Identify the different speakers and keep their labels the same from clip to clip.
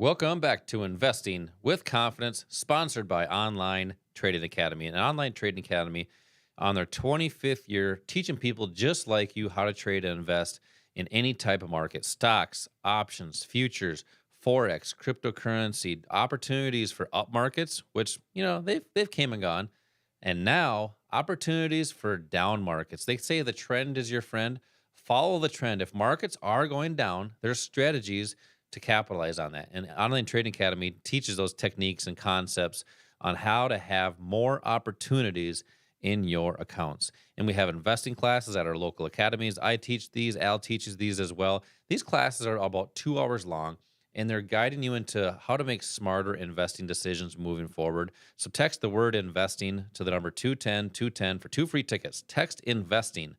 Speaker 1: Welcome back to Investing with Confidence, sponsored by Online Trading Academy. An Online Trading Academy on their 25th year, teaching people just like you how to trade and invest in any type of market: stocks, options, futures, Forex, cryptocurrency, opportunities for up markets, which, they've came and gone, and now opportunities for down markets. They say the trend is your friend. Follow the trend. If markets are going down, there's strategies to capitalize on that. And Online Trading Academy teaches those techniques and concepts on how to have more opportunities in your accounts. And we have investing classes at our local academies. I teach these, Al teaches these as well. These classes are about 2 hours long, and they're guiding you into how to make smarter investing decisions moving forward. So text the word investing to the number 210-210 for 2 free tickets. Text investing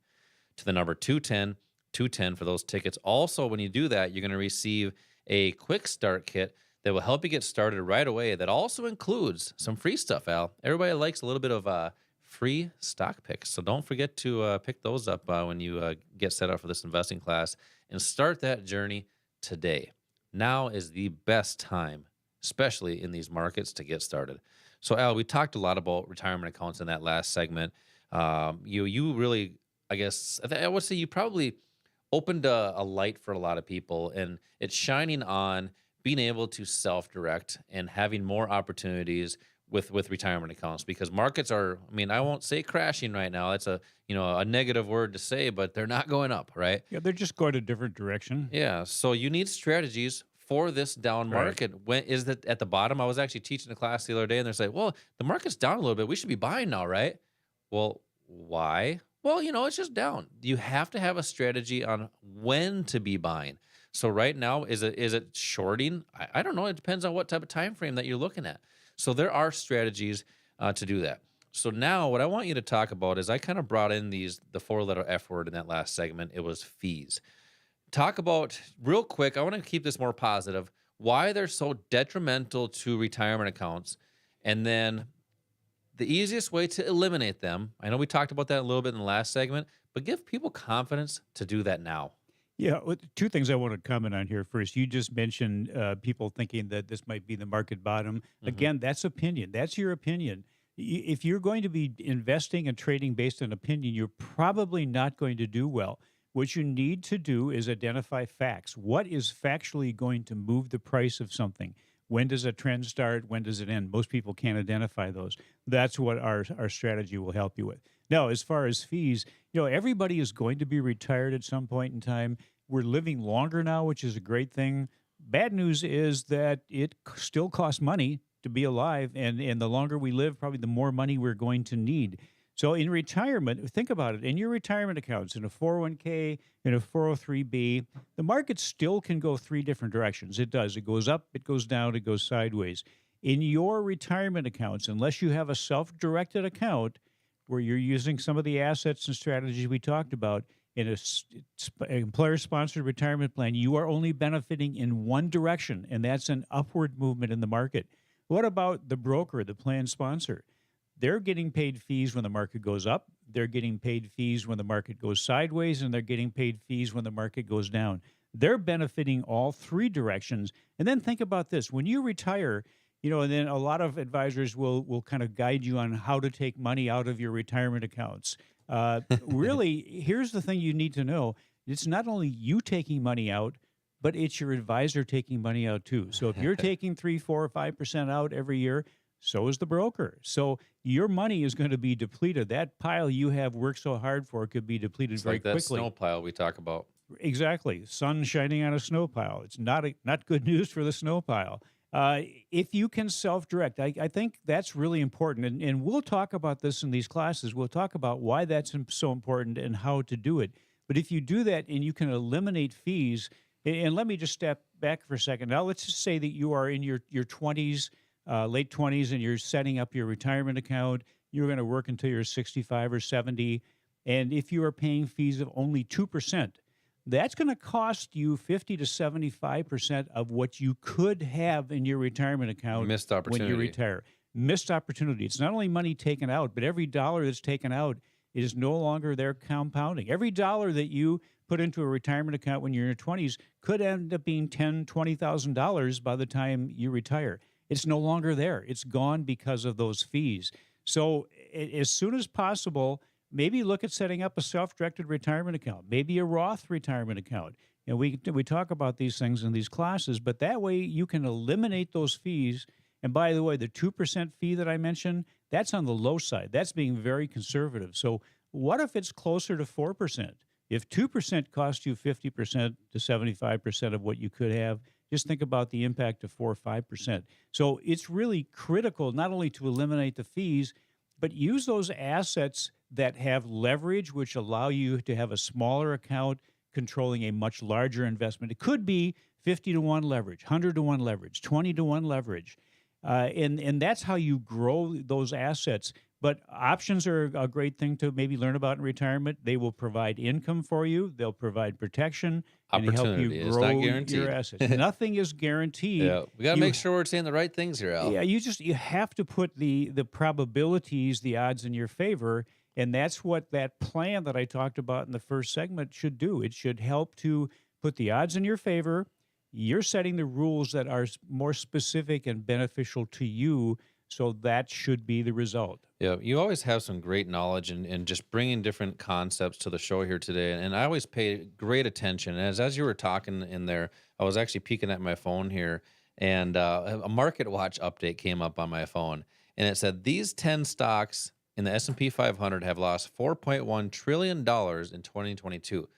Speaker 1: to the number 210-210 for those tickets. Also, when you do that, you're going to receive a quick start kit that will help you get started right away. That also includes some free stuff, Al. Everybody likes a little bit of free stock picks. So don't forget to pick those up when you get set up for this investing class and start that journey today. Now is the best time, especially in these markets, to get started. So, Al, we talked a lot about retirement accounts in that last segment. You really, I would say you probably opened a light for a lot of people, and it's shining on being able to self-direct and having more opportunities with retirement accounts, because markets are, I won't say crashing right now. It's a negative word to say, but they're not going up, right?
Speaker 2: Yeah, they're just going a different direction.
Speaker 1: Yeah. So you need strategies for this down
Speaker 2: Right.
Speaker 1: market. When is that at the bottom? I was actually teaching a class the other day, and they're saying, well, the market's down a little bit. We should be buying now, right? Well, why? Well, it's just down. You have to have a strategy on when to be buying. So right now, is it shorting? I don't know. It depends on what type of time frame that you're looking at. So there are strategies to do that. So now what I want you to talk about is, I kind of brought in the 4-letter F word in that last segment. It was fees. Talk about, real quick, I want to keep this more positive, why they're so detrimental to retirement accounts, and then the easiest way to eliminate them. I know we talked about that a little bit in the last segment, but give people confidence to do that now.
Speaker 2: Yeah, two things I want to comment on here. First, you just mentioned people thinking that this might be the market bottom.
Speaker 1: Hmm.
Speaker 2: Again, that's opinion. That's your opinion. If you're going to be investing and trading based on opinion, you're probably not going to do well. What you need to do is identify facts. What is factually going to move the price of something? When does a trend start? When does it end? Most people can't identify those. That's what our strategy will help you with. Now, as far as fees, everybody is going to be retired at some point in time. We're living longer now, which is a great thing. Bad news is that it still costs money to be alive, and the longer we live, probably the more money we're going to need. So in retirement, think about it. In your retirement accounts, in a 401k, in a 403b, the market still can go 3 different directions. It does. It goes up, it goes down, it goes sideways. In your retirement accounts, unless you have a self-directed account where you're using some of the assets and strategies we talked about in a employer-sponsored retirement plan, you are only benefiting in one direction, and that's an upward movement in the market. What about the broker, the plan sponsor? They're getting paid fees when the market goes up. They're getting paid fees when the market goes sideways, and they're getting paid fees when the market goes down. They're benefiting all 3 directions. And then think about this. When you retire, and then a lot of advisors will kind of guide you on how to take money out of your retirement accounts. Really, here's the thing you need to know. It's not only you taking money out, but it's your advisor taking money out too. So if you're taking 3, 4, or 5% out every year, so is the broker. So your money is going to be depleted. That pile you have worked so hard for could be depleted
Speaker 1: It's
Speaker 2: very
Speaker 1: like that
Speaker 2: quickly.
Speaker 1: snow pile we talk about.
Speaker 2: Exactly. Sun shining on a snow pile. It's not good news for the snow pile. If you can self-direct, I think that's really important. And we'll talk about this in these classes. We'll talk about why that's so important and how to do it. But if you do that and you can eliminate fees, and let me just step back for a second. Now, let's just say that you are in your 20s, late 20s, and you're setting up your retirement account. You're going to work until you're 65 or 70. And if you are paying fees of only 2%, that's going to cost you 50 to 75% of what you could have in your retirement account
Speaker 1: Missed
Speaker 2: when you
Speaker 1: opportunity.
Speaker 2: retire. Missed opportunity. It's not only money taken out, but every dollar that's taken out is no longer there compounding. Every dollar that you put into a retirement account when you're in your 20s could end up being $10,000, $20,000 by the time you retire. It's no longer there. It's gone because of those fees. So as soon as possible, maybe look at setting up a self-directed retirement account, maybe a Roth retirement account. And we talk about these things in these classes, but that way you can eliminate those fees. And by the way, the 2% fee that I mentioned, that's on the low side. That's being very conservative. So what if it's closer to 4%? If 2% costs you 50% to 75% of what you could have, just think about the impact of 4 or 5%. So it's really critical not only to eliminate the fees, but use those assets that have leverage, which allow you to have a smaller account controlling a much larger investment. It could be 50 to 1 leverage, 100 to 1 leverage, 20 to 1 leverage. And that's how you grow those assets. But options are a great thing to maybe learn about in retirement. They will provide income for you. They'll provide protection. And they help
Speaker 1: Opportunity.
Speaker 2: you
Speaker 1: It's
Speaker 2: grow
Speaker 1: not
Speaker 2: your
Speaker 1: guaranteed.
Speaker 2: assets. Nothing is guaranteed.
Speaker 1: Yeah, we got to
Speaker 2: You
Speaker 1: make sure we're saying the right things here, Al.
Speaker 2: Yeah, you have to put the probabilities, the odds in your favor, and that's what that plan that I talked about in the first segment should do. It should help to put the odds in your favor. You're setting the rules that are more specific and beneficial to you, so that should be the result.
Speaker 1: Yeah, you always have some great knowledge and just bringing different concepts to the show here today. And I always pay great attention. And as you were talking in there, I was actually peeking at my phone here, and a Market Watch update came up on my phone, and it said these 10 stocks in the S&P 500 have lost $4.1 trillion in 2022.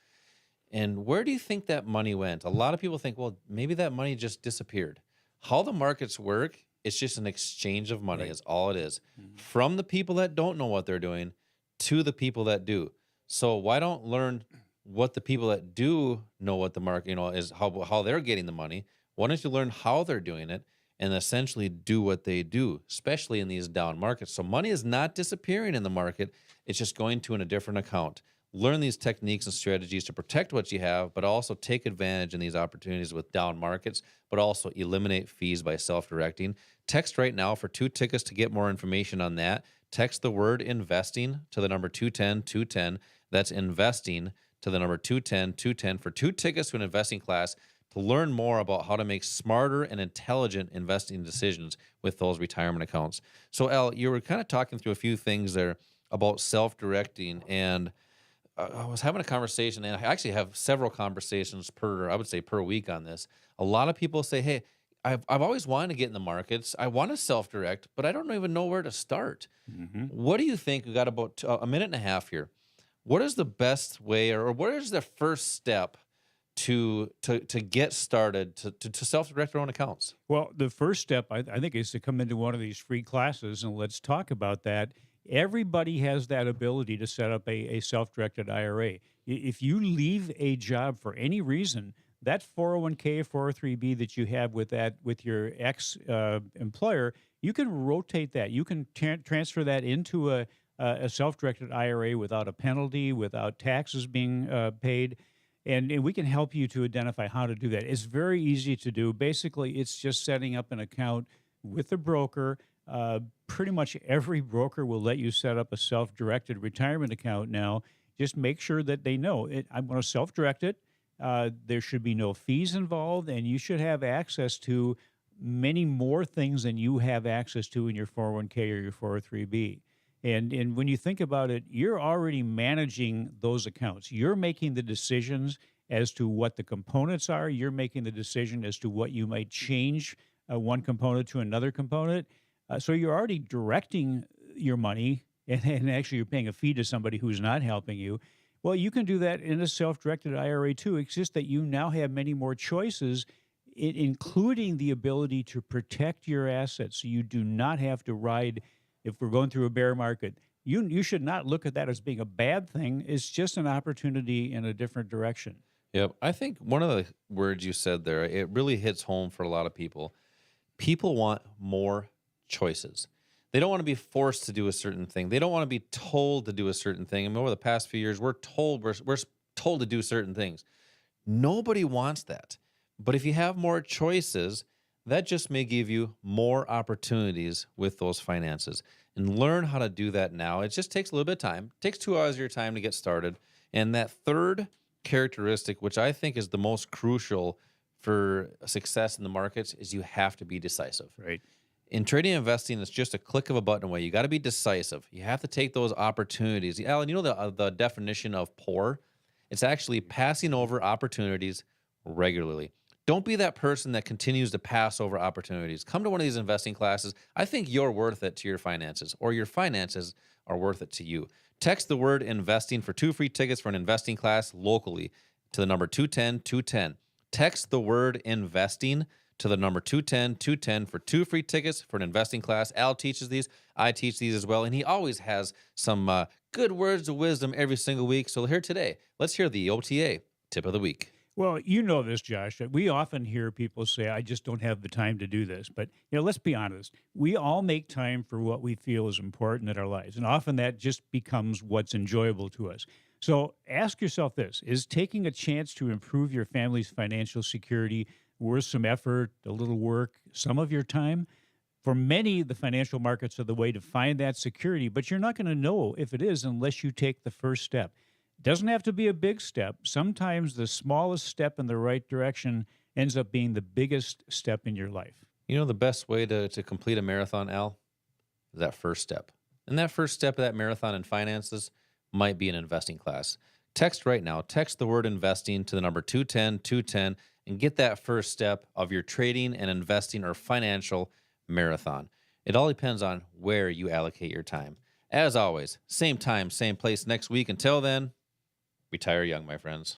Speaker 1: And where do you think that money went? A lot of people think, well, maybe that money just disappeared. How the markets work, it's just an exchange of money,
Speaker 2: Right.
Speaker 1: is all it is. From the people that don't know what they're doing to the people that do. So why don't learn what the people that do know what the market, is how they're getting the money? Why don't you learn how they're doing it and essentially do what they do, especially in these down markets? So money is not disappearing in the market. It's just going to in a different account. Learn these techniques and strategies to protect what you have, but also take advantage in these opportunities with down markets, but also eliminate fees by self-directing. Text right now for 2 tickets to get more information on that. Text the word investing to the number 210-210. That's investing to the number 210-210 for 2 tickets to an investing class to learn more about how to make smarter and intelligent investing decisions with those retirement accounts. So, Al, you were kind of talking through a few things there about self-directing, and I was having a conversation, and I actually have several conversations per week on this. A lot of people say, hey, I've always wanted to get in the markets. I want to self-direct, but I don't even know where to start. What do you think? We got about a minute and a half here. What is the best way, or what is the first step to get started to self-direct their own accounts?
Speaker 2: Well, the first step, I think, is to come into one of these free classes, and let's talk about that. Everybody has that ability to set up a self-directed IRA. If you leave a job for any reason, that 401k, 403b that you have with your ex employer, you can rotate that. You can transfer that into a self-directed IRA without a penalty, without taxes being paid. And we can help you to identify how to do that. It's very easy to do. Basically, it's just setting up an account with a broker. Pretty much every broker will let you set up a self-directed retirement account now. Just make sure that they know it. I'm going to self-direct it. There should be no fees involved, and you should have access to many more things than you have access to in your 401k or your 403b. And when you think about it, you're already managing those accounts. You're making the decisions as to what the components are. You're making the decision as to what you might change one component to another component. So you're already directing your money, and actually you're paying a fee to somebody who's not helping you. Well, you can do that in a self-directed IRA too. It's just that you now have many more choices, including the ability to protect your assets. So you do not have to ride, if we're going through a bear market, you should not look at that as being a bad thing. It's just an opportunity in a different direction.
Speaker 1: Yep. I think one of the words you said there, it really hits home for a lot of people. People want more choices. They don't want to be forced to do a certain thing. They don't want to be told to do a certain thing. I mean, over the past few years, we're told to do certain things. Nobody wants that. But if you have more choices, that just may give you more opportunities with those finances. And learn how to do that now. It just takes a little bit of time. It takes 2 hours of your time to get started. And that third characteristic, which I think is the most crucial for success in the markets, is you have to be decisive.
Speaker 2: Right.
Speaker 1: In trading and investing, it's just a click of a button away. You got to be decisive. You have to take those opportunities. Alan, you know the definition of poor? It's actually passing over opportunities regularly. Don't be that person that continues to pass over opportunities. Come to one of these investing classes. I think you're worth it to your finances, or your finances are worth it to you. Text the word investing for 2 free tickets for an investing class locally to the number 210-210. Text the word investing to the number 210-210 for 2 free tickets for an investing class. Al teaches these. I teach these as well. And he always has some good words of wisdom every single week. So here today, let's hear the OTA tip of the week.
Speaker 2: Well, you know this, Josh. That we often hear people say, I just don't have the time to do this. But, let's be honest. We all make time for what we feel is important in our lives. And often that just becomes what's enjoyable to us. So ask yourself this: is taking a chance to improve your family's financial security worth some effort, a little work, some of your time? For many, the financial markets are the way to find that security, but you're not going to know if it is unless you take the first step. It doesn't have to be a big step. Sometimes the smallest step in the right direction ends up being the biggest step in your life.
Speaker 1: You know the best way to complete a marathon, Al? Is that first step. And that first step of that marathon in finances might be an investing class. Text right now. Text the word investing to the number 210-210 and get that first step of your trading and investing or financial marathon. It all depends on where you allocate your time. As always, same time, same place next week. Until then, retire young, my friends.